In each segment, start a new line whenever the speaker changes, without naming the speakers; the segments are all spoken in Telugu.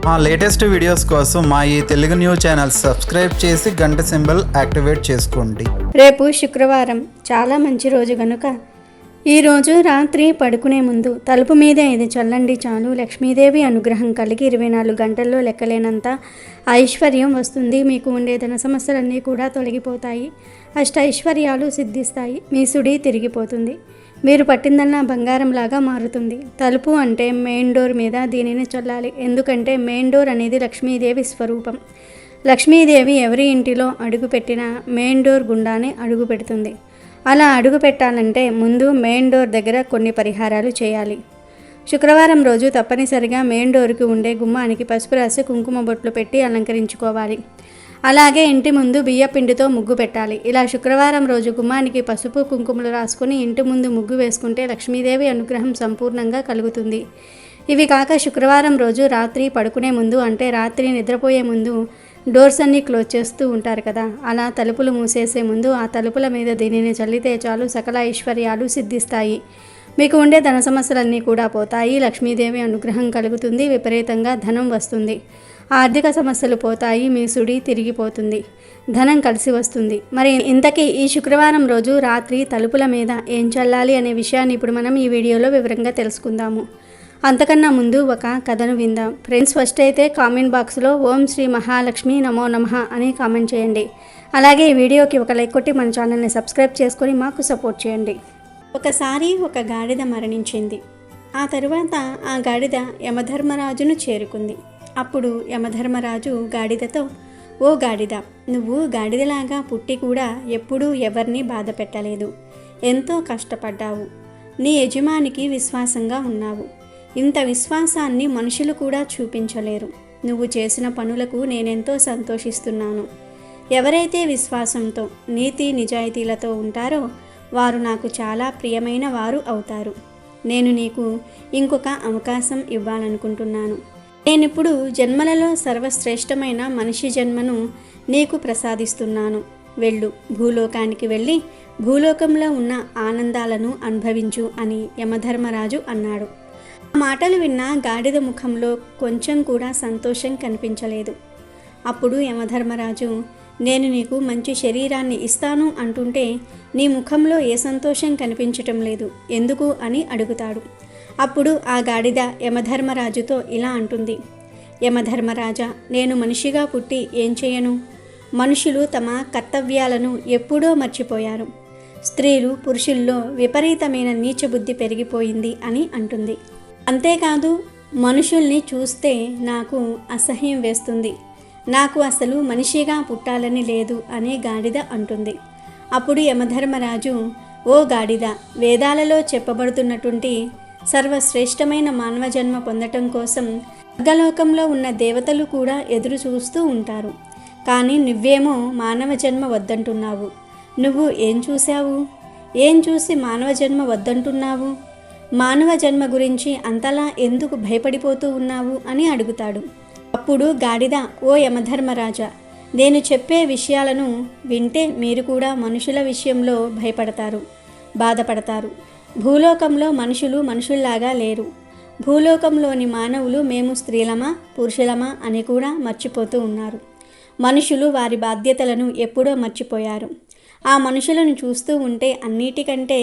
మా లేటెస్ట్ వీడియోస్ కోసం మా ఈ తెలుగు న్యూస్ ఛానల్ సబ్స్క్రైబ్ చేసి గంట సింబల్ యాక్టివేట్ చేసుకోండి.
రేపు శుక్రవారం చాలా మంచి రోజు గనుక ఈరోజు రాత్రి పడుకునే ముందు తలుపు మీద ఇది చల్లండి చాలు. లక్ష్మీదేవి అనుగ్రహం కలిగి 24 గంటల్లో లెక్కలేనంత ఐశ్వర్యం వస్తుంది. మీకు ఉండే ధన సమస్యలన్నీ కూడా తొలగిపోతాయి. ఐశ్వర్యాలు సిద్ధిస్తాయి. మీ సుడి తిరిగిపోతుంది. మీరు పట్టిందల్లా బంగారంలాగా మారుతుంది. తలుపు అంటే మెయిన్ డోర్ మీద దీనిని చల్లాలి. ఎందుకంటే మెయిన్ డోర్ అనేది లక్ష్మీదేవి స్వరూపం. లక్ష్మీదేవి ఎవరి ఇంటిలో అడుగు పెట్టినా మెయిన్ డోర్ గుండానే అడుగు పెడుతుంది. అలా అడుగు పెట్టాలంటే ముందు మెయిన్ డోర్ దగ్గర కొన్ని పరిహారాలు చేయాలి. శుక్రవారం రోజు తప్పనిసరిగా మెయిన్ డోర్కి ఉండే గుమ్మానికి పసుపు రాసి కుంకుమ బొట్లు పెట్టి అలంకరించుకోవాలి. అలాగే ఇంటి ముందు బియ్యపిండితో ముగ్గు పెట్టాలి. ఇలా శుక్రవారం రోజు గుమ్మానికి పసుపు కుంకుమలు రాసుకుని ఇంటి ముందు ముగ్గు వేసుకుంటే లక్ష్మీదేవి అనుగ్రహం సంపూర్ణంగా కలుగుతుంది. ఇవి కాక శుక్రవారం రోజు రాత్రి పడుకునే ముందు అంటే రాత్రి నిద్రపోయే ముందు డోర్స్ అన్నీ క్లోజ్ చేస్తూ ఉంటారు కదా, అలా తలుపులు మూసేసే ముందు ఆ తలుపుల మీద దీనిని చల్లితే చాలు సకల ఐశ్వర్యాలు సిద్ధిస్తాయి. మీకు ఉండే ధన సమస్యలన్నీ కూడా పోతాయి. లక్ష్మీదేవి అనుగ్రహం కలుగుతుంది. విపరీతంగా ధనం వస్తుంది. ఆర్థిక సమస్యలు పోతాయి. మీ సుడి తిరిగిపోతుంది. ధనం కలిసి వస్తుంది. మరి ఇంతకీ ఈ శుక్రవారం రోజు రాత్రి తలుపుల మీద ఏం చల్లాలి అనే విషయాన్ని ఇప్పుడు మనం ఈ వీడియోలో వివరంగా తెలుసుకుందాము. అంతకన్నా ముందు ఒక కథను విందాం. ఫ్రెండ్స్, ఫస్ట్ అయితే కామెంట్ బాక్స్లో ఓం శ్రీ మహాలక్ష్మి నమో నమః అని కామెంట్ చేయండి. అలాగే ఈ వీడియోకి ఒక లైక్ కొట్టి మన ఛానల్ని సబ్స్క్రైబ్ చేసుకొని మాకు సపోర్ట్ చేయండి. ఒకసారి ఒక గాడిద మరణించింది. ఆ తరువాత ఆ గాడిద యమధర్మరాజును చేరుకుంది. అప్పుడు యమధర్మరాజు గాడిదతో, ఓ గాడిద, నువ్వు గాడిదలాగా పుట్టి కూడా ఎప్పుడూ ఎవరిని బాధ పెట్టలేదు. ఎంతో కష్టపడ్డావు. నీ యజమానికి విశ్వాసంగా ఉన్నావు. ఇంత విశ్వాసాన్ని మనుషులు కూడా చూపించలేరు. నువ్వు చేసిన పనులకు నేనెంతో సంతోషిస్తున్నాను. ఎవరైతే విశ్వాసంతో నీతి నిజాయితీలతో ఉంటారో వారు నాకు చాలా ప్రియమైన వారు అవుతారు. నేను నీకు ఇంకొక అవకాశం ఇవ్వాలనుకుంటున్నాను. నేనిప్పుడు జన్మలలో సర్వశ్రేష్టమైన మనిషి జన్మను నీకు ప్రసాదిస్తున్నాను. వెళ్ళు, భూలోకానికి వెళ్ళి భూలోకంలో ఉన్న ఆనందాలను అనుభవించు అని యమధర్మరాజు అన్నాడు. ఆ మాటలు విన్న గాడిద ముఖంలో కొంచెం కూడా సంతోషం కనిపించలేదు. అప్పుడు యమధర్మరాజు, నేను నీకు మంచి శరీరాన్ని ఇస్తాను అంటుంటే నీ ముఖంలో ఏ సంతోషం కనిపించటం లేదు, ఎందుకు అని అడుగుతాడు. అప్పుడు ఆ గాడిద యమధర్మరాజుతో ఇలా అంటుంది, యమధర్మరాజా, నేను మనిషిగా పుట్టి ఏం చేయను? మనుషులు తమ కర్తవ్యాలను ఎప్పుడో మర్చిపోయారు. స్త్రీలు పురుషుల్లో విపరీతమైన నీచబుద్ధి పెరిగిపోయింది అని అంటుంది. అంతేకాదు, మనుషుల్ని చూస్తే నాకు అసహ్యం వేస్తుంది. నాకు అసలు మనిషిగా పుట్టాలని లేదు అని గాడిద అంటుంది. అప్పుడు యమధర్మరాజు, ఓ గాడిద, వేదాలలో చెప్పబడుతున్నటువంటి సర్వశ్రేష్టమైన మానవ జన్మ పొందటం కోసం స్వర్గలోకంలో ఉన్న దేవతలు కూడా ఎదురు చూస్తూ ఉంటారు. కానీ నువ్వేమో మానవ జన్మ వద్దంటున్నావు. నువ్వు ఏం చూశావు? ఏం చూసి మానవ జన్మ వద్దంటున్నావు? మానవ జన్మ గురించి అంతలా ఎందుకు భయపడిపోతూ ఉన్నావు అని అడుగుతాడు. అప్పుడు గాడిద, ఓ యమధర్మరాజా, నేను చెప్పే విషయాలను వింటే మీరు కూడా మనుషుల విషయంలో భయపడతారు, బాధపడతారు. భూలోకంలో మనుషులు మనుషుల్లాగా లేరు. భూలోకంలోని మానవులు మేము స్త్రీలమా పురుషులమా అని కూడా మర్చిపోతూ ఉన్నారు. మనుషులు వారి బాధ్యతలను ఎప్పుడో మర్చిపోయారు. ఆ మనుషులను చూస్తూ ఉంటే అన్నిటికంటే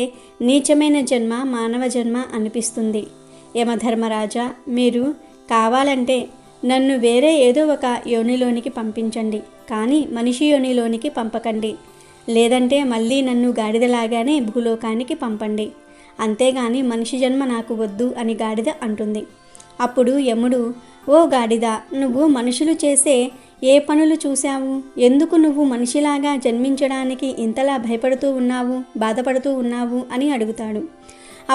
నీచమైన జన్మ మానవ జన్మ అనిపిస్తుంది. యమధర్మరాజా, మీరు కావాలంటే నన్ను వేరే ఏదో ఒక యోనిలోనికి పంపించండి, కానీ మనిషి యోనిలోనికి పంపకండి. లేదంటే మళ్ళీ నన్ను గాడిదలాగానే భూలోకానికి పంపండి. అంతేగాని మనిషి జన్మ నాకు వద్దు అని గాడిద అంటుంది. అప్పుడు యముడు, ఓ గాడిద, నువ్వు మనుషులు చేసే ఏ పనులు చూశావు? ఎందుకు నువ్వు మనిషిలాగా జన్మించడానికి ఇంతలా భయపడుతూ ఉన్నావు, బాధపడుతూ ఉన్నావు అని అడుగుతాడు.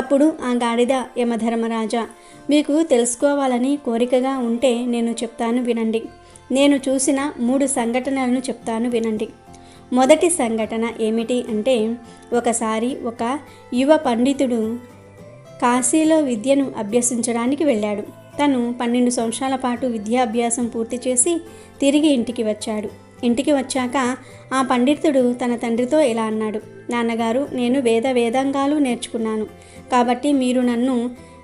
అప్పుడు ఆ గాడిద, యమధర్మరాజా, మీకు తెలుసుకోవాలని కోరికగా ఉంటే నేను చెప్తాను వినండి. నేను చూసిన 3 సంఘటనలను చెప్తాను వినండి. మొదటి సంఘటన ఏమిటి అంటే, ఒకసారి ఒక యువ పండితుడు కాశీలో విద్యను అభ్యసించడానికి వెళ్ళాడు. తను 12 సంవత్సరాల పాటు విద్యాభ్యాసం పూర్తి చేసి తిరిగి ఇంటికి వచ్చాడు. ఇంటికి వచ్చాక ఆ పండితుడు తన తండ్రితో ఇలా అన్నాడు, నాన్నగారు, నేను వేదాంగాలు నేర్చుకున్నాను. కాబట్టి మీరు నన్ను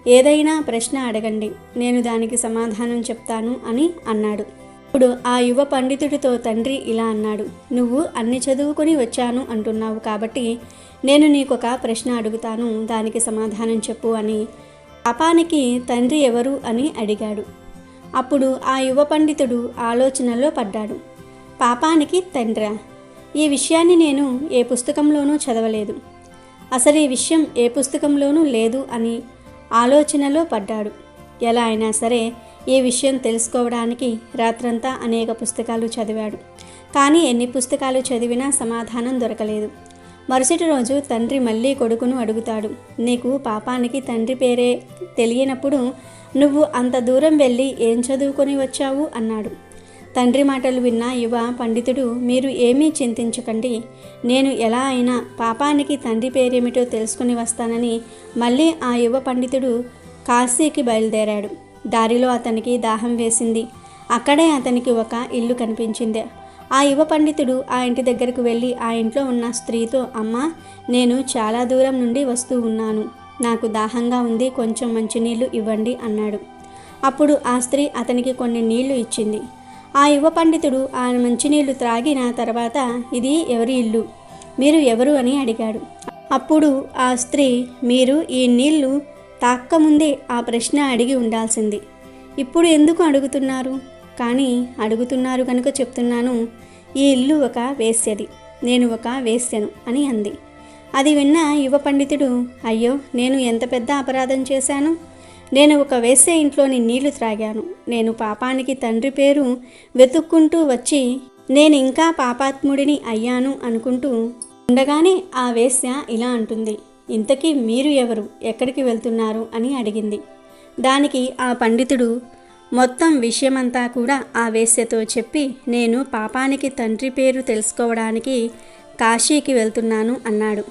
ఏదైనా ప్రశ్న అడగండి, నేను దానికి సమాధానం చెప్తాను అని అన్నాడు. ఇప్పుడు ఆ యువ పండితుడితో తండ్రి ఇలా అన్నాడు, నువ్వు అన్ని చదువుకొని వచ్చాను అంటున్నావు కాబట్టి నేను నీకొక ప్రశ్న అడుగుతాను, దానికి సమాధానం చెప్పు అని పాపానికి తండ్రి ఎవరు అని అడిగాడు. అప్పుడు ఆ యువ పండితుడు ఆలోచనలో పడ్డాడు. పాపానికి తండ్రా? ఈ విషయాన్ని నేను ఏ పుస్తకంలోనూ చదవలేదు, అసలు ఈ విషయం ఏ పుస్తకంలోనూ లేదు అని ఆలోచనలో పడ్డాడు. ఎలా అయినా సరే ఈ విషయం తెలుసుకోవడానికి రాత్రంతా అనేక పుస్తకాలు చదివాడు. కానీ ఎన్ని పుస్తకాలు చదివినా సమాధానం దొరకలేదు. మరుసటి రోజు తండ్రి మళ్ళీ కొడుకును అడుగుతాడు, నీకు పాపానికి తండ్రి పేరే తెలియనప్పుడు నువ్వు అంత దూరం వెళ్ళి ఏం చదువుకొని వచ్చావు అన్నాడు. తండ్రి మాటలు విన్న యువ పండితుడు, మీరు ఏమీ చింతించకండి, నేను ఎలా అయినా పాపానికి తండ్రి పేరేమిటో తెలుసుకుని వస్తానని మళ్ళీ ఆ యువ పండితుడు కాశీకి బయలుదేరాడు. దారిలో అతనికి దాహం వేసింది. అక్కడే అతనికి ఒక ఇల్లు కనిపించింది. ఆ యువ పండితుడు ఆ ఇంటి దగ్గరకు వెళ్ళి ఆ ఇంట్లో ఉన్న స్త్రీతో, అమ్మా, నేను చాలా దూరం నుండి వస్తూ ఉన్నాను, నాకు దాహంగా ఉంది, కొంచెం మంచినీళ్ళు ఇవ్వండి అన్నాడు. అప్పుడు ఆ స్త్రీ అతనికి కొన్ని నీళ్లు ఇచ్చింది. ఆ యువ పండితుడు ఆ మంచినీళ్లు త్రాగిన తర్వాత, ఇది ఎవరి ఇల్లు, మీరు ఎవరు అని అడిగాడు. అప్పుడు ఆ స్త్రీ, మీరు ఈ నీళ్లు తాక్కముందే ఆ ప్రశ్న అడిగి ఉండాల్సింది, ఇప్పుడు ఎందుకు అడుగుతున్నారు? కానీ అడుగుతున్నారు కనుక చెప్తున్నాను, ఈ ఇల్లు ఒక వేశ్యది, నేను ఒక వేశ్యను అని అంది. అది విన్న యువ పండితుడు, అయ్యో, నేను ఎంత పెద్ద అపరాధం చేశాను, నేను ఒక వేశ్య ఇంట్లోని నీళ్లు త్రాగాను, నేను పాపానికి తండ్రి పేరు వెతుక్కుంటూ వచ్చి నేను ఇంకా పాపాత్ముడిని అయ్యాను అనుకుంటూ ఉండగానే ఆ వేశ్య ఇలా అంటుంది, ఇంతకీ మీరు ఎవరు, ఎక్కడికి వెళ్తున్నారు అని అడిగింది. దానికి ఆ పండితుడు మొత్తం విషయమంతా కూడా ఆ వేశ్యతో చెప్పి, నేను పాపానికి తండ్రి పేరు తెలుసుకోవడానికి కాశీకి వెళ్తున్నాను అన్నాడు.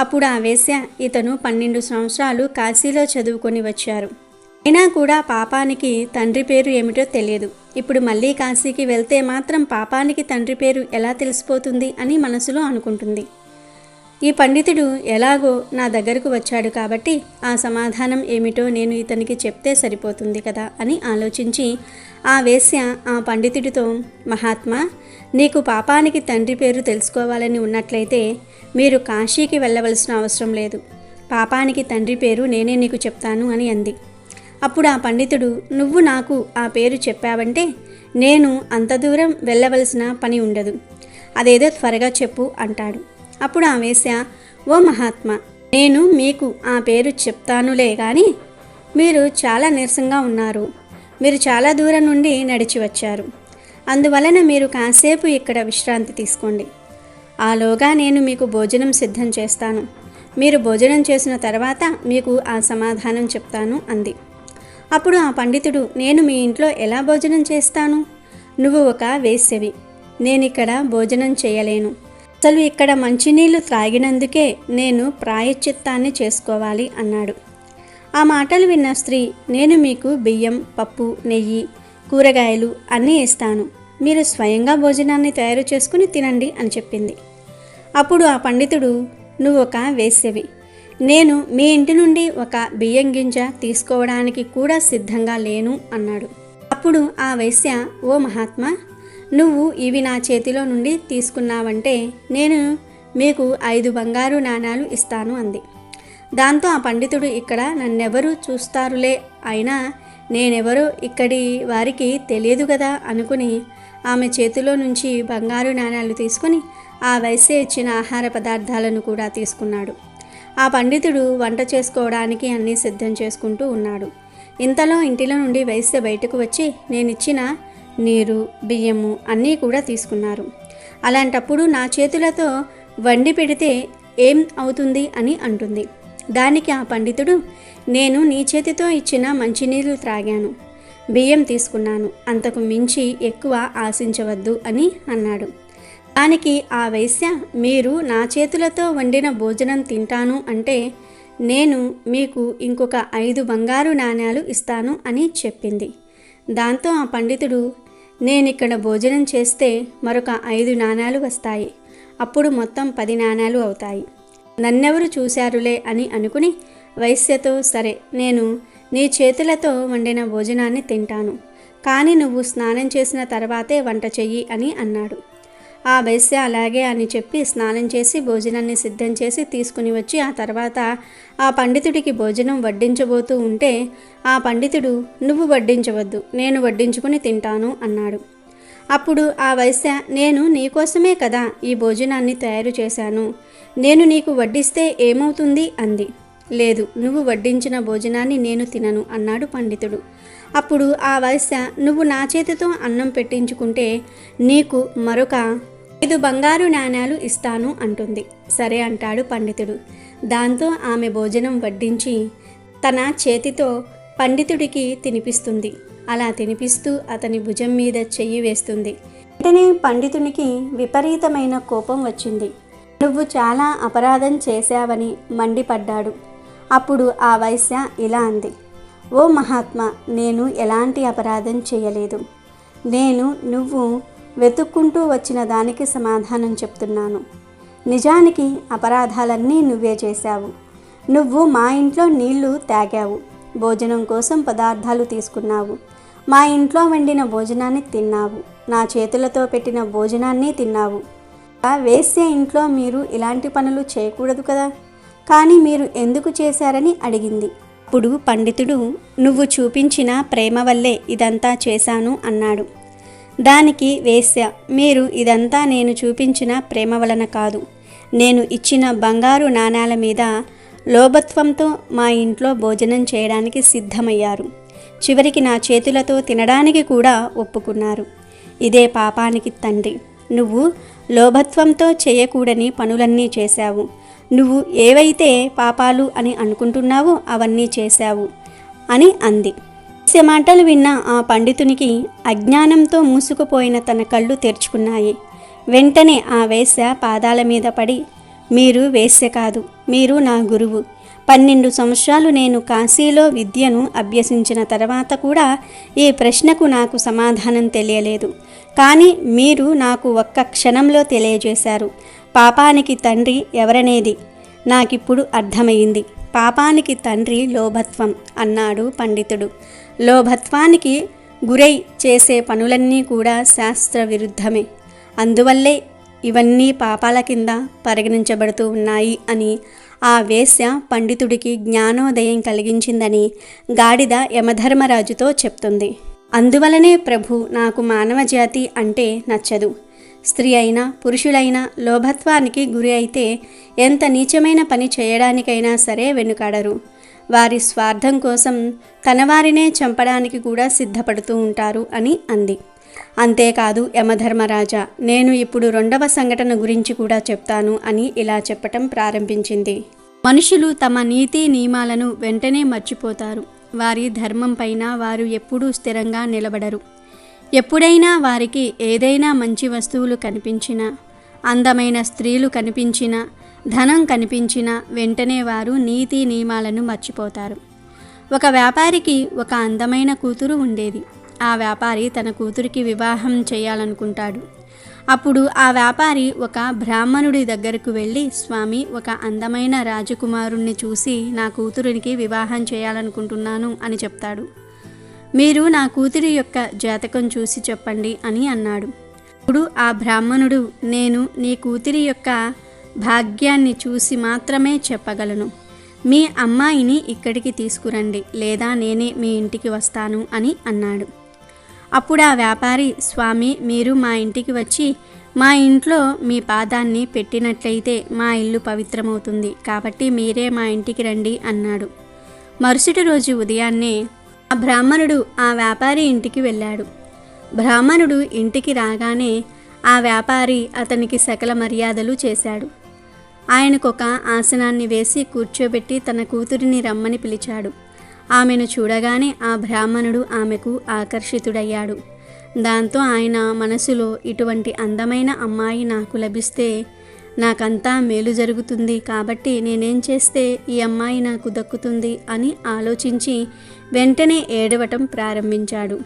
అప్పుడు ఆ వేశ్య, ఇతను 12 సంవత్సరాలు కాశీలో చదువుకొని వచ్చారు, అయినా కూడా పాపానికి తండ్రి పేరు ఏమిటో తెలియదు, ఇప్పుడు మళ్ళీ కాశీకి వెళ్తే మాత్రం పాపానికి తండ్రి పేరు ఎలా తెలిసిపోతుంది అని మనసులో అనుకుంటుంది. ఈ పండితుడు ఎలాగో నా దగ్గరకు వచ్చాడు కాబట్టి ఆ సమాధానం ఏమిటో నేను ఇతనికి చెప్తే సరిపోతుంది కదా అని ఆలోచించి ఆ వేశ్య ఆ పండితుడితో, మహాత్మా, నీకు పాపానికి తండ్రి పేరు తెలుసుకోవాలని ఉన్నట్లయితే మీరు కాశీకి వెళ్ళవలసిన అవసరం లేదు, పాపానికి తండ్రి పేరు నేనే నీకు చెప్తాను అని అంది. అప్పుడు ఆ పండితుడు, నువ్వు నాకు ఆ పేరు చెప్పావంటే నేను అంత దూరం వెళ్ళవలసిన పని ఉండదు, అదేదో త్వరగా చెప్పు అంటాడు. అప్పుడు ఆ వేశ్య, ఓ మహాత్మా, నేను మీకు ఆ పేరు చెప్తానులే కానీ మీరు చాలా నీరసంగా ఉన్నారు, మీరు చాలా దూరం నుండి నడిచి వచ్చారు, అందువలన మీరు కాసేపు ఇక్కడ విశ్రాంతి తీసుకోండి, ఆలోగా నేను మీకు భోజనం సిద్ధం చేస్తాను, మీరు భోజనం చేసిన తర్వాత మీకు ఆ సమాధానం చెప్తాను అంది. అప్పుడు ఆ పండితుడు, నేను మీ ఇంట్లో ఎలా భోజనం చేస్తాను, నువ్వు ఒక వేశ్యవి, నేనిక్కడ భోజనం చేయలేను, అసలు ఇక్కడ మంచినీళ్లు త్రాగినందుకే నేను ప్రాయశ్చిత్తాన్ని చేసుకోవాలి అన్నాడు. ఆ మాటలు విన్న స్త్రీ, నేను మీకు బియ్యం, పప్పు, నెయ్యి, కూరగాయలు అన్నీ ఇస్తాను, మీరు స్వయంగా భోజనాన్ని తయారు చేసుకుని తినండి అని చెప్పింది. అప్పుడు ఆ పండితుడు, నువ్వు ఒక వేశ్యవి, నేను మీ ఇంటి నుండి ఒక బియ్యం గింజ తీసుకోవడానికి కూడా సిద్ధంగా లేను అన్నాడు. అప్పుడు ఆ వేశ్య, ఓ మహాత్మా, నువ్వు ఇవి నా చేతిలో నుండి తీసుకున్నావంటే నేను మీకు 5 బంగారు నాణాలు ఇస్తాను అంది. దాంతో ఆ పండితుడు, ఇక్కడ నన్నెవరు చూస్తారులే, అయినా నేనెవరో ఇక్కడి వారికి తెలియదు కదా అనుకుని ఆమె చేతిలో నుంచి బంగారు నాణాలు తీసుకుని ఆ వేశ్య ఇచ్చిన ఆహార పదార్థాలను కూడా తీసుకున్నాడు. ఆ పండితుడు వంట చేసుకోవడానికి అన్నీ సిద్ధం చేసుకుంటూ ఉన్నాడు. ఇంతలో ఇంటిలో నుండి వేశ్య బయటకు వచ్చి నేనిచ్చిన నీరు, బియ్యము అన్నీ కూడా తీసుకున్నారు, అలాంటప్పుడు నా చేతులతో వండి పెడితే ఏం అవుతుంది అని అంటుంది. దానికి ఆ పండితుడు, నేను నీ చేతితో ఇచ్చిన మంచినీళ్ళు త్రాగాను, బియ్యం తీసుకున్నాను, అంతకు మించి ఎక్కువ ఆశించవద్దు అని అన్నాడు. దానికి ఆ వేశ్య, మీరు నా చేతులతో వండిన భోజనం తింటాను అంటే నేను మీకు ఇంకొక 5 బంగారు నాణాలు ఇస్తాను అని చెప్పింది. దాంతో ఆ పండితుడు, నేనిక్కడ భోజనం చేస్తే మరొక 5 నాణాలు వస్తాయి, అప్పుడు మొత్తం 10 నాణాలు అవుతాయి, నన్నెవరు చూశారులే అని అనుకుని వైశ్యతో, సరే నేను నీ చేతులతో వండిన భోజనాన్ని తింటాను, కానీ నువ్వు స్నానం చేసిన తర్వాతే వంట చెయ్యి అని అన్నాడు. ఆ వైశ్య అలాగే అని చెప్పి స్నానం చేసి భోజనాన్ని సిద్ధం చేసి తీసుకుని వచ్చి ఆ తర్వాత ఆ పండితుడికి భోజనం వడ్డించబోతూ ఉంటే ఆ పండితుడు, నువ్వు వడ్డించవద్దు, నేను వడ్డించుకుని తింటాను అన్నాడు. అప్పుడు ఆ వైశ్య, నేను నీకోసమే కదా ఈ భోజనాన్ని తయారు చేశాను, నేను నీకు వడ్డిస్తే ఏమవుతుంది అంది. లేదు, నువ్వు వడ్డించిన భోజనాన్ని నేను తినను అన్నాడు పండితుడు. అప్పుడు ఆ వైశ్య, నువ్వు నా చేతితో అన్నం పెట్టించుకుంటే నీకు మరొక 5 బంగారు నాణేలు ఇస్తాను అంటుంది. సరే అంటాడు పండితుడు. దాంతో ఆమె భోజనం వడ్డించి తన చేతితో పండితుడికి తినిపిస్తుంది. అలా తినిపిస్తూ అతని భుజం మీద చెయ్యి వేస్తుంది. వెంటనే పండితునికి విపరీతమైన కోపం వచ్చింది. నువ్వు చాలా అపరాధం చేశావని మండిపడ్డాడు. అప్పుడు ఆ వైశ్య ఇలా అంది, ఓ మహాత్మా, నేను ఎలాంటి అపరాధం చేయలేదు. నువ్వు వెతుక్కుంటూ వచ్చిన దానికి సమాధానం చెప్తున్నాను. నిజానికి అపరాధాలన్నీ నువ్వే చేశావు. నువ్వు మా ఇంట్లో నీళ్లు తాగావు, భోజనం కోసం పదార్థాలు తీసుకున్నావు, మా ఇంట్లో వండిన భోజనాన్ని తిన్నావు, నా చేతులతో పెట్టిన భోజనాన్ని తిన్నావు. ఆ వేశ్య ఇంట్లో మీరు ఇలాంటి పనులు చేయకూడదు కదా, కానీ మీరు ఎందుకు చేశారని అడిగింది. అప్పుడు పండితుడు, నువ్వు చూపించిన ప్రేమ వల్లే ఇదంతా చేశాను అన్నాడు. దానికి వేశ్య, మీరు ఇదంతా నేను చూపించిన ప్రేమ వలన కాదు, నేను ఇచ్చిన బంగారు నాణాల మీద లోభత్వంతో మా ఇంట్లో భోజనం చేయడానికి సిద్ధమయ్యారు. చివరికి నా చేతులతో తినడానికి కూడా ఒప్పుకున్నారు. ఇదే పాపానికి తండ్రి. నువ్వు లోభత్వంతో చేయకూడని పనులన్నీ చేశావు. నువ్వు ఏవైతే పాపాలు అని అనుకుంటున్నావో అవన్నీ చేశావు అని అంది. వేశ్య మాటలు విన్న ఆ పండితునికి అజ్ఞానంతో మూసుకుపోయిన తన కళ్ళు తెరుచుకున్నాయి. వెంటనే ఆ వేశ్య పాదాల మీద పడి, మీరు వేశ్య కాదు, మీరు నా గురువు. 12 సంవత్సరాలు నేను కాశీలో విద్యను అభ్యసించిన తర్వాత కూడా ఈ ప్రశ్నకు నాకు సమాధానం తెలియలేదు. కానీ మీరు నాకు ఒక్క క్షణంలో తెలియజేశారు. పాపానికి తండ్రి ఎవరనేది నాకిప్పుడు అర్థమైంది. పాపానికి తండ్రి లోభత్వం అన్నాడు పండితుడు. లోభత్వానికి గురై చేసే పనులన్నీ కూడా శాస్త్ర విరుద్ధమే. అందువల్లే ఇవన్నీ పాపాల కింద పరిగణించబడుతూ ఉన్నాయి అని ఆ వేశ్య పండితుడికి జ్ఞానోదయం కలిగించిందని గాడిద యమధర్మరాజుతో చెప్తుంది. అందువలనే ప్రభు, నాకు మానవజాతి అంటే నచ్చదు. స్త్రీ అయినా పురుషులైనా లోభత్వానికి గురి అయితే ఎంత నీచమైన పని చేయడానికైనా సరే వెనుకాడరు. వారి స్వార్థం కోసం తనవారినే చంపడానికి కూడా సిద్ధపడుతూ ఉంటారు అని అంది. అంతేకాదు యమధర్మరాజా, నేను ఇప్పుడు 2వ సంఘటన గురించి కూడా చెప్తాను అని ఇలా చెప్పటం ప్రారంభించింది. మనుషులు తమ నీతి నియమాలను వెంటనే మర్చిపోతారు. వారి ధర్మం పైన వారు ఎప్పుడూ స్థిరంగా నిలబడరు. ఎప్పుడైనా వారికి ఏదైనా మంచి వస్తువులు కనిపించినా, అందమైన స్త్రీలు కనిపించినా, ధనం కనిపించినా వెంటనే వారు నీతి నియమాలను మర్చిపోతారు. ఒక వ్యాపారికి ఒక అందమైన కూతురు ఉండేది. ఆ వ్యాపారి తన కూతురికి వివాహం చేయాలనుకుంటాడు. అప్పుడు ఆ వ్యాపారి ఒక బ్రాహ్మణుడి దగ్గరకు వెళ్ళి, స్వామి, ఒక అందమైన రాజకుమారుణ్ణి చూసి నా కూతురికి వివాహం చేయాలనుకుంటున్నాను అని చెప్తాడు. మీరు నా కూతురి యొక్క జాతకం చూసి చెప్పండి అని అన్నాడు. ఇప్పుడు ఆ బ్రాహ్మణుడు, నేను నీ కూతురి యొక్క భాగ్యాన్ని చూసి మాత్రమే చెప్పగలను. మీ అమ్మాయిని ఇక్కడికి తీసుకురండి, లేదా నేనే మీ ఇంటికి వస్తాను అని అన్నాడు. అప్పుడు ఆ వ్యాపారి, స్వామి, మీరు మా ఇంటికి వచ్చి మా ఇంట్లో మీ పాదాన్ని పెట్టినట్లయితే మా ఇల్లు పవిత్రమవుతుంది, కాబట్టి మీరే మా ఇంటికి రండి అన్నాడు. మరుసటి రోజు ఉదయాన్నే ఆ బ్రాహ్మణుడు ఆ వ్యాపారి ఇంటికి వెళ్ళాడు. బ్రాహ్మణుడు ఇంటికి రాగానే ఆ వ్యాపారి అతనికి సకల మర్యాదలు చేశాడు. ఆయనకొక ఆసనాన్ని వేసి కూర్చోబెట్టి తన కూతురిని రమ్మని పిలిచాడు. ఆమెను చూడగానే ఆ బ్రాహ్మణుడు ఆమెకు ఆకర్షితుడయ్యాడు. దాంతో ఆయన మనసులో, ఇటువంటి అందమైన అమ్మాయి నాకు లభిస్తే నాకంతా మేలు జరుగుతుంది, కాబట్టి నేనేం చేస్తే ఈ అమ్మాయి నాకు దక్కుతుంది అని ఆలోచించి వెంటనే ఏడవటం ప్రారంభించాడు.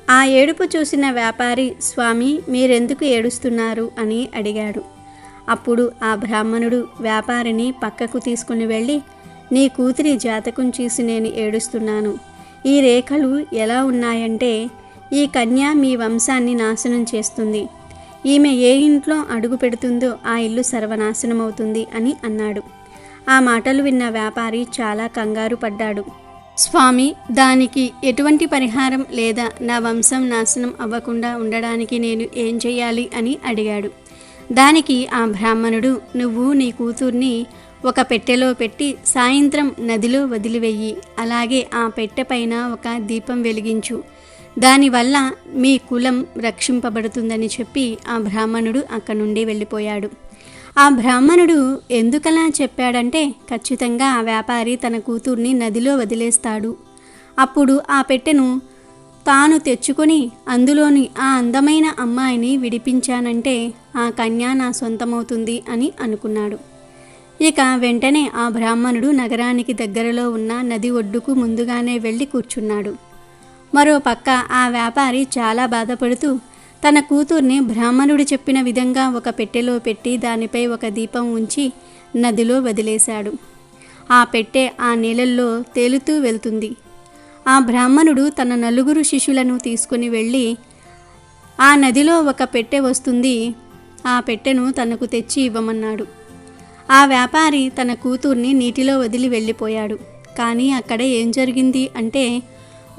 ఆ ఏడుపు చూసిన వ్యాపారి, స్వామి, మీరెందుకు ఏడుస్తున్నారు అని అడిగాడు. అప్పుడు ఆ బ్రాహ్మణుడు వ్యాపారిని పక్కకు తీసుకుని వెళ్ళి, నీ కూతురి జాతకం చూసి నేను ఏడుస్తున్నాను. ఈ రేఖలు ఎలా ఉన్నాయంటే ఈ కన్య మీ వంశాన్ని నాశనం చేస్తుంది. ఈమె ఏ ఇంట్లో అడుగు పెడుతుందో ఆ ఇల్లు సర్వనాశనమవుతుంది అని అన్నాడు. ఆ మాటలు విన్న వ్యాపారి చాలా కంగారు పడ్డాడు. స్వామి, దానికి ఎటువంటి పరిహారం లేదా నా వంశం నాశనం అవ్వకుండా ఉండడానికి నేను ఏం చేయాలి అని అడిగాడు. దానికి ఆ బ్రాహ్మణుడు, నువ్వు నీ కూతుర్ని ఒక పెట్టెలో పెట్టి సాయంత్రం నదిలో వదిలివెయ్యి. అలాగే ఆ పెట్టె పైన ఒక దీపం వెలిగించు. దానివల్ల మీ కులం రక్షింపబడుతుందని చెప్పి ఆ బ్రాహ్మణుడు అక్కడి నుండి వెళ్ళిపోయాడు. ఆ బ్రాహ్మణుడు ఎందుకలా చెప్పాడంటే ఖచ్చితంగా ఆ వ్యాపారి తన కూతుర్ని నదిలో వదిలేస్తాడు. అప్పుడు ఆ పెట్టెను తాను తెచ్చుకొని అందులోని ఆ అందమైన అమ్మాయిని విడిపించానంటే ఆ కన్య నా సొంతమవుతుంది అని అనుకున్నాడు. ఇక వెంటనే ఆ బ్రాహ్మణుడు నగరానికి దగ్గరలో ఉన్న నది ఒడ్డుకు ముందుగానే వెళ్ళి కూర్చున్నాడు. మరో పక్క ఆ వ్యాపారి చాలా బాధపడుతూ తన కూతుర్ని బ్రాహ్మణుడు చెప్పిన విధంగా ఒక పెట్టెలో పెట్టి దానిపై ఒక దీపం ఉంచి నదిలో వదిలేశాడు. ఆ పెట్టె ఆ నీళ్ళల్లో తేలుతూ వెళ్తుంది. ఆ బ్రాహ్మణుడు తన 4 శిష్యులను తీసుకుని వెళ్ళి ఆ నదిలో ఒక పెట్టె వస్తుంది, ఆ పెట్టెను తనకు తెచ్చి ఇవ్వమన్నాడు. ఆ వ్యాపారి తన కూతుర్ని నీటిలో వదిలి వెళ్ళిపోయాడు. కానీ అక్కడ ఏం జరిగింది అంటే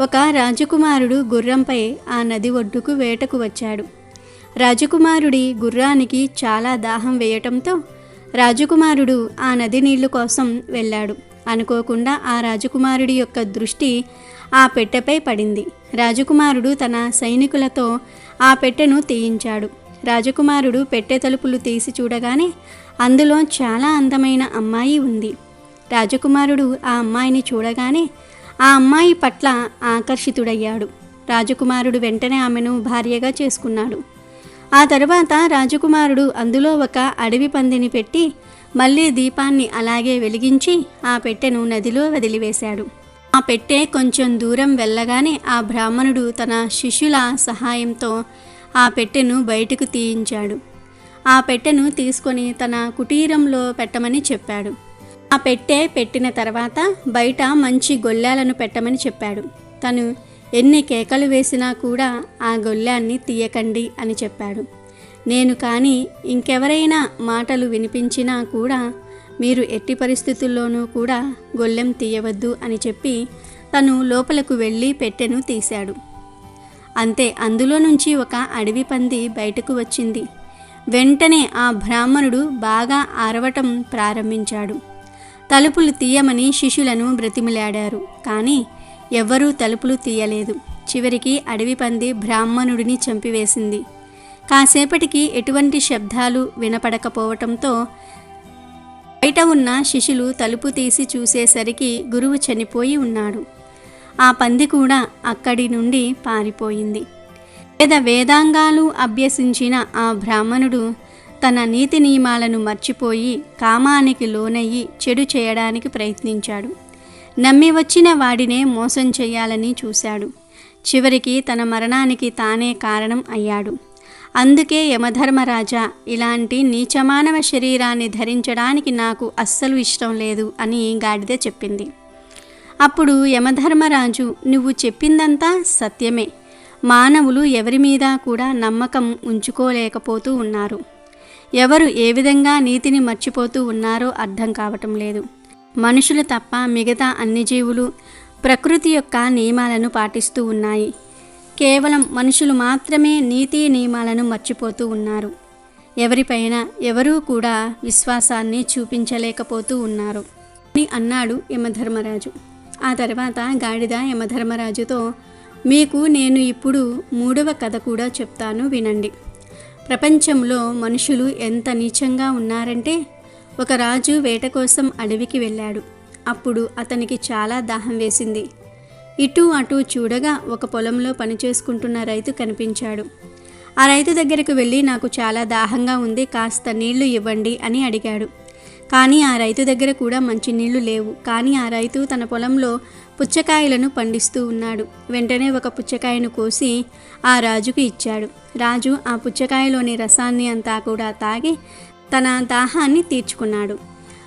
ఒక రాజకుమారుడు గుర్రంపై ఆ నది ఒడ్డుకు వేటకు వచ్చాడు. రాజకుమారుడి గుర్రానికి చాలా దాహం వేయటంతో రాజకుమారుడు ఆ నది నీళ్లు కోసం వెళ్ళాడు. అనుకోకుండా ఆ రాజకుమారుడి యొక్క దృష్టి ఆ పెట్టెపై పడింది. రాజకుమారుడు తన సైనికులతో ఆ పెట్టెను తీయించాడు. రాజకుమారుడు పెట్టె తలుపులు తీసి చూడగానే అందులో చాలా అందమైన అమ్మాయి ఉంది. రాజకుమారుడు ఆ అమ్మాయిని చూడగానే ఆ అమ్మాయి పట్ల ఆకర్షితుడయ్యాడు. రాజకుమారుడు వెంటనే ఆమెను భార్యగా చేసుకున్నాడు. ఆ తర్వాత రాజకుమారుడు అందులో ఒక అడవి పందిని పెట్టి మళ్ళీ దీపాన్ని అలాగే వెలిగించి ఆ పెట్టెను నదిలో వదిలివేశాడు. ఆ పెట్టె కొంచెం దూరం వెళ్ళగానే ఆ బ్రాహ్మణుడు తన శిష్యుల సహాయంతో ఆ పెట్టెను బయటకు తీయించాడు. ఆ పెట్టెను తీసుకొని తన కుటీరంలో పెట్టమని చెప్పాడు. ఆ పెట్టె పెట్టిన తర్వాత బయట మంచి గొల్లాలను పెట్టమని చెప్పాడు. తను ఎన్ని కేకలు వేసినా కూడా ఆ గొల్లాన్ని తీయకండి అని చెప్పాడు. నేను కానీ ఇంకెవరైనా మాటలు వినిపించినా కూడా మీరు ఎట్టి పరిస్థితుల్లోనూ కూడా గొల్లెం తీయవద్దు అని చెప్పి తను లోపలకు వెళ్ళి పెట్టెను తీశాడు. అంతే, అందులో నుంచి ఒక అడవి పంది బయటకు వచ్చింది. వెంటనే ఆ బ్రాహ్మణుడు బాగా అరవటం ప్రారంభించాడు. తలుపులు తీయమని శిష్యులను బ్రతిమిలాడారు, కానీ ఎవ్వరూ తలుపులు తీయలేదు. చివరికి అడవి పంది బ్రాహ్మణుడిని చంపివేసింది. కాసేపటికి ఎటువంటి శబ్దాలు వినపడకపోవటంతో బయట ఉన్న శిష్యులు తలుపు తీసి చూసేసరికి గురువు చనిపోయి ఉన్నాడు. ఆ పంది కూడా అక్కడి నుండి పారిపోయింది. వేదాంగాలు అభ్యసించిన ఆ బ్రాహ్మణుడు తన నీతి నియమాలను మర్చిపోయి కామానికి లోనయ్యి చెడు చేయడానికి ప్రయత్నించాడు. నమ్మి వచ్చిన వాడినే మోసం చేయాలని చూశాడు. చివరికి తన మరణానికి తానే కారణం అయ్యాడు. అందుకే యమధర్మరాజా, ఇలాంటి నీచమానవ శరీరాన్ని ధరించడానికి నాకు అస్సలు ఇష్టం లేదు అని గాడిద చెప్పింది. అప్పుడు యమధర్మరాజు, నువ్వు చెప్పిందంతా సత్యమే. మానవులు ఎవరి మీద కూడా నమ్మకం ఉంచుకోలేకపోతూ ఉన్నారు. ఎవరు ఏ విధంగా నీతిని మర్చిపోతూ ఉన్నారో అర్థం కావటం లేదు. మనుషులు తప్ప మిగతా అన్ని జీవులు ప్రకృతి యొక్క నియమాలను పాటిస్తూ ఉన్నాయి. కేవలం మనుషులు మాత్రమే నీతి నియమాలను మర్చిపోతూ ఉన్నారు. ఎవరిపైన ఎవరూ కూడా విశ్వాసాన్ని చూపించలేకపోతూ ఉన్నారు అని అన్నాడు యమధర్మరాజు. ఆ తర్వాత గాడిద యమధర్మరాజుతో, మీకు నేను ఇప్పుడు 3వ కథ కూడా చెప్తాను, వినండి. ప్రపంచంలో మనుషులు ఎంత నీచంగా ఉన్నారంటే, ఒక రాజు వేట కోసం అడవికి వెళ్ళాడు. అప్పుడు అతనికి చాలా దాహం వేసింది. ఇటు అటు చూడగా ఒక పొలంలో పనిచేసుకుంటున్న రైతు కనిపించాడు. ఆ రైతు దగ్గరకు వెళ్ళి, నాకు చాలా దాహంగా ఉంది, కాస్త నీళ్లు ఇవ్వండి అని అడిగాడు. కానీ ఆ రైతు దగ్గర కూడా మంచి నీళ్లు లేవు. కానీ ఆ రైతు తన పొలంలో పుచ్చకాయలను పండిస్తూ ఉన్నాడు. వెంటనే ఒక పుచ్చకాయను కోసి ఆ రాజుకు ఇచ్చాడు. రాజు ఆ పుచ్చకాయలోని రసాన్ని అంతా కూడా తాగి తన దాహాన్ని తీర్చుకున్నాడు.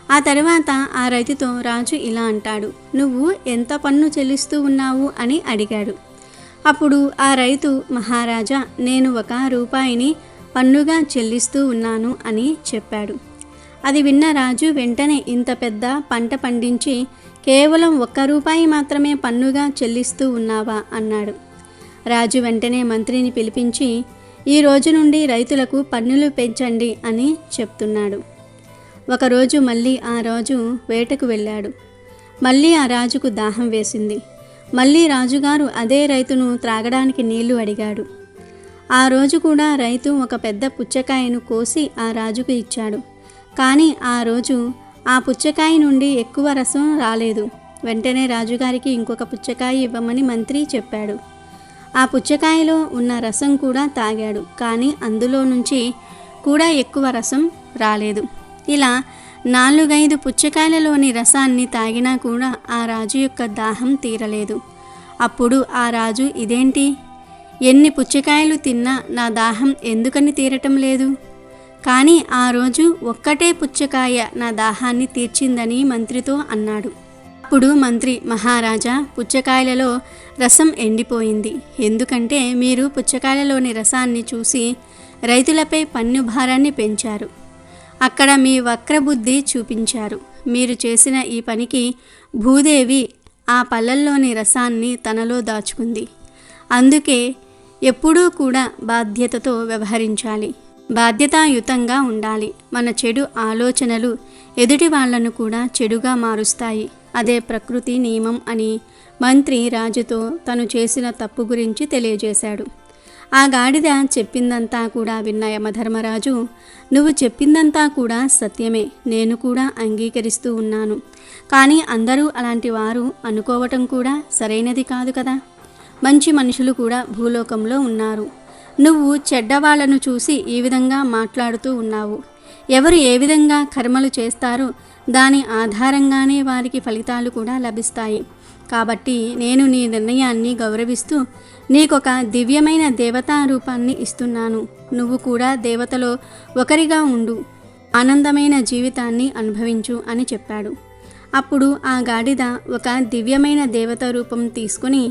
ఆ తర్వాత ఆ రైతుతో రాజు ఇలా అంటాడు, నువ్వు ఎంత పన్ను చెల్లిస్తూ ఉన్నావు అని అడిగాడు. అప్పుడు ఆ రైతు, మహారాజా, నేను 1 రూపాయిని పన్నుగా చెల్లిస్తూ ఉన్నాను అని చెప్పాడు. అది విన్న రాజు వెంటనే, ఇంత పెద్ద పంట పండించి కేవలం 1 రూపాయి మాత్రమే పన్నుగా చెల్లిస్తూ ఉన్నావా అన్నాడు. రాజు వెంటనే మంత్రిని పిలిపించి, ఈ రోజు నుండి రైతులకు పన్నులు పెంచండి అని చెప్తున్నాడు. ఒకరోజు మళ్ళీ ఆ రాజు వేటకు వెళ్ళాడు. మళ్ళీ ఆ రాజుకు దాహం వేసింది. మళ్ళీ రాజుగారు అదే రైతును త్రాగడానికి నీళ్లు అడిగాడు. ఆ రోజు కూడా రైతు ఒక పెద్ద పుచ్చకాయను కోసి ఆ రాజుకు ఇచ్చాడు. కానీ ఆ రోజు ఆ పుచ్చకాయ నుండి ఎక్కువ రసం రాలేదు. వెంటనే రాజుగారికి ఇంకొక పుచ్చకాయ ఇవ్వమని మంత్రి చెప్పాడు. ఆ పుచ్చకాయలో ఉన్న రసం కూడా తాగాడు. కానీ అందులో నుంచి కూడా ఎక్కువ రసం రాలేదు. ఇలా 4-5 పుచ్చకాయలలోని రసాన్ని తాగినా కూడా ఆ రాజు యొక్క దాహం తీరలేదు. అప్పుడు ఆ రాజు, ఇదేంటి, ఎన్ని పుచ్చకాయలు తిన్నా నా దాహం ఎందుకని తీరటం లేదు? కానీ ఆ రోజు ఒక్కటే పుచ్చకాయ నా దాహాన్ని తీర్చిందని మంత్రితో అన్నాడు. అప్పుడు మంత్రి, మహారాజా, పుచ్చకాయలలో రసం ఎండిపోయింది. ఎందుకంటే మీరు పుచ్చకాయలలోని రసాన్ని చూసి రైతులపై పన్ను భారాన్ని పెంచారు. అక్కడ మీ వక్రబుద్ధి చూపించారు. మీరు చేసిన ఈ పనికి భూదేవి ఆ పళ్ళల్లోని రసాన్ని తనలో దాచుకుంది. అందుకే ఎప్పుడూ కూడా బాధ్యతతో వ్యవహరించాలి, బాధ్యతాయుతంగా ఉండాలి. మన చెడు ఆలోచనలు ఎదుటి వాళ్లను కూడా చెడుగా మారుస్తాయి. అదే ప్రకృతి నియమం అని మంత్రి రాజుతో తను చేసిన తప్పు గురించి తెలియజేశాడు. ఆ గాడిద చెప్పిందంతా కూడా విన్న యమధర్మరాజు, నువ్వు చెప్పిందంతా కూడా సత్యమే, నేను కూడా అంగీకరిస్తూ ఉన్నాను. కానీ అందరూ అలాంటి వారు అనుకోవటం కూడా సరైనది కాదు కదా. మంచి మనుషులు కూడా భూలోకంలో ఉన్నారు. నువ్వు చెడ్డవాళ్లను చూసి ఈ విధంగా మాట్లాడుతూ ఉన్నావు. ఎవరు ఏ విధంగా కర్మలు చేస్తారో దాని ఆధారంగానే వారికి ఫలితాలు కూడా లభిస్తాయి. కాబట్టి నేను నీ నిర్ణయాన్ని గౌరవిస్తూ నీకొక దివ్యమైన దేవతా రూపాన్ని ఇస్తున్నాను. నువ్వు కూడా దేవతలో ఒకరిగా ఉండు, ఆనందమైన జీవితాన్ని అనుభవించు అని చెప్పాడు. అప్పుడు ఆ గాడిద ఒక దివ్యమైన దేవత రూపం తీసుకుని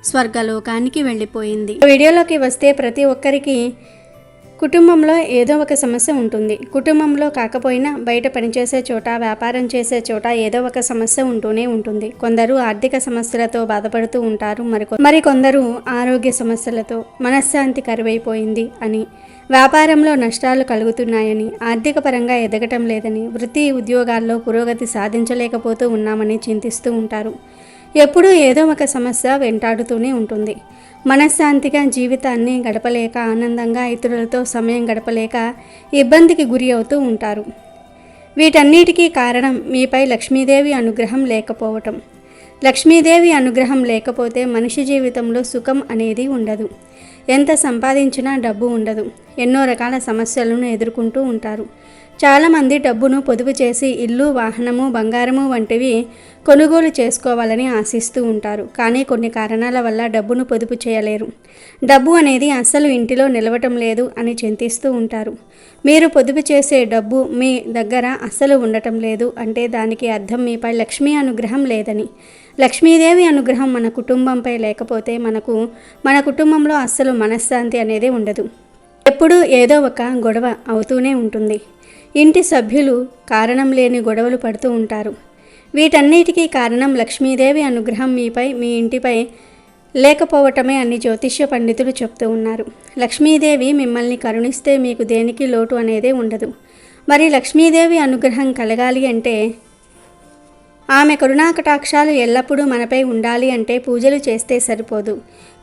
స్వర్గలోకానికి వెళ్ళిపోయింది. వీడియోలోకి వస్తే ప్రతి ఒక్కరికి కుటుంబంలో ఏదో ఒక సమస్య ఉంటుంది. కుటుంబంలో కాకపోయినా బయట పనిచేసే చోట, వ్యాపారం చేసే చోట ఏదో ఒక సమస్య ఉంటూనే ఉంటుంది. కొందరు ఆర్థిక సమస్యలతో బాధపడుతూ ఉంటారు. మరికొందరు ఆరోగ్య సమస్యలతో, మనశ్శాంతి కరువైపోయింది అని, వ్యాపారంలో నష్టాలు కలుగుతున్నాయని, ఆర్థిక పరంగా ఎదగటం లేదని, వృత్తి ఉద్యోగాల్లో పురోగతి సాధించలేకపోతూ ఉన్నామని చింతిస్తూ ఉంటారు. ఎప్పుడూ ఏదో ఒక సమస్య వెంటాడుతూనే ఉంటుంది. మనశ్శాంతిగా జీవితాన్ని గడపలేక, ఆనందంగా ఇతరులతో సమయం గడపలేక ఇబ్బందికి గురి అవుతూ ఉంటారు. వీటన్నిటికీ కారణం మీపై లక్ష్మీదేవి అనుగ్రహం లేకపోవటం. లక్ష్మీదేవి అనుగ్రహం లేకపోతే మనిషి జీవితంలో సుఖం అనేది ఉండదు. ఎంత సంపాదించినా డబ్బు ఉండదు. ఎన్నో రకాల సమస్యలను ఎదుర్కొంటూ ఉంటారు. చాలామంది డబ్బును పొదుపు చేసి ఇల్లు, వాహనము, బంగారము వంటివి కొనుగోలు చేసుకోవాలని ఆశిస్తూ ఉంటారు. కానీ కొన్ని కారణాల వల్ల డబ్బును పొదుపు చేయలేరు. డబ్బు అనేది అస్సలు ఇంటిలో నిలవటం లేదు అని చింతిస్తూ ఉంటారు. మీరు పొదుపు చేసే డబ్బు మీ దగ్గర అస్సలు ఉండటం లేదు అంటే దానికి అర్థం మీపై లక్ష్మీ అనుగ్రహం లేదని. లక్ష్మీదేవి అనుగ్రహం మన కుటుంబంపై లేకపోతే మన కుటుంబంలో అస్సలు మనశ్శాంతి అనేది ఉండదు. ఎప్పుడూ ఏదో ఒక గొడవ అవుతూనే ఉంటుంది. ఇంటి సభ్యులు కారణం లేని గొడవలు పడుతూ ఉంటారు. వీటన్నిటికీ కారణం లక్ష్మీదేవి అనుగ్రహం మీపై, మీ ఇంటిపై లేకపోవటమే అని జ్యోతిష్య పండితులు చెప్తూ ఉన్నారు. లక్ష్మీదేవి మిమ్మల్ని కరుణిస్తే మీకు దేనికి లోటు అనేదే ఉండదు. మరి లక్ష్మీదేవి అనుగ్రహం కలగాలి అంటే, ఆమె కరుణాకటాక్షాలు ఎల్లప్పుడూ మనపై ఉండాలి అంటే పూజలు చేస్తే సరిపోదు,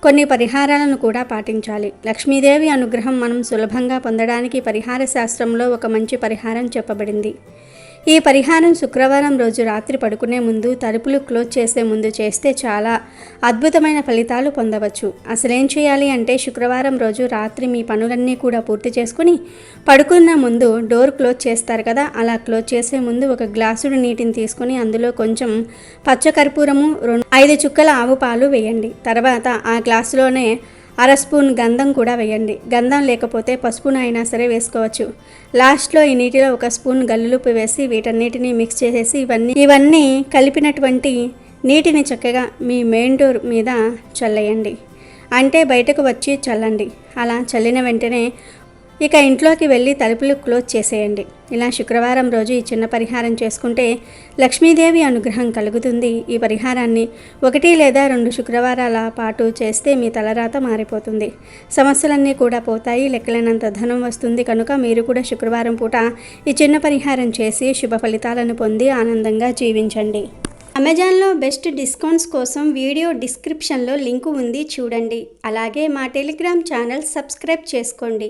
కొన్ని పరిహారాలను కూడా పాటించాలి. లక్ష్మీదేవి అనుగ్రహం మనం సులభంగా పొందడానికి పరిహార శాస్త్రంలో ఒక మంచి పరిహారం చెప్పబడింది. ఈ పరిహారం శుక్రవారం రోజు రాత్రి పడుకునే ముందు, తలుపులు క్లోజ్ చేసే ముందు చేస్తే చాలా అద్భుతమైన ఫలితాలు పొందవచ్చు. అసలేం చేయాలి అంటే, శుక్రవారం రోజు రాత్రి మీ పనులన్నీ కూడా పూర్తి చేసుకుని పడుకున్న ముందు డోర్ క్లోజ్ చేస్తారు కదా, అలా క్లోజ్ చేసే ముందు ఒక గ్లాసుడు నీటిని తీసుకుని అందులో కొంచెం పచ్చకర్పూరము, 5 చుక్కల ఆవు పాలు వేయండి. తర్వాత ఆ గ్లాసులోనే అర స్పూన్ గంధం కూడా వేయండి. గంధం లేకపోతే పసుపును అయినా సరే వేసుకోవచ్చు. లాస్ట్లో ఈ నీటిలో 1 స్పూన్ గల్లులుప్పు వేసి వీటన్నిటిని మిక్స్ చేసేసి ఇవన్నీ కలిపినటువంటి నీటిని చక్కగా మీ మెయిన్ డోర్ మీద చల్లేయండి. అంటే బయటకు వచ్చి చల్లండి. అలా చల్లిన వెంటనే ఇక ఇంట్లోకి వెళ్ళి తలుపులు క్లోజ్ చేసేయండి. ఇలా శుక్రవారం రోజు ఈ చిన్న పరిహారం చేసుకుంటే లక్ష్మీదేవి అనుగ్రహం కలుగుతుంది. ఈ పరిహారాన్ని 1 లేదా 2 శుక్రవారాల పాటు చేస్తే మీ తలరాత మారిపోతుంది. సమస్యలన్నీ కూడా పోతాయి, లెక్కలేనంత ధనం వస్తుంది. కనుక మీరు కూడా శుక్రవారం పూట ఈ చిన్న పరిహారం చేసి శుభ ఫలితాలను పొంది ఆనందంగా జీవించండి. అమెజాన్లో బెస్ట్ డిస్కౌంట్స్ కోసం వీడియో డిస్క్రిప్షన్లో లింకు ఉంది, చూడండి. అలాగే మా టెలిగ్రామ్ ఛానల్ సబ్స్క్రైబ్ చేసుకోండి.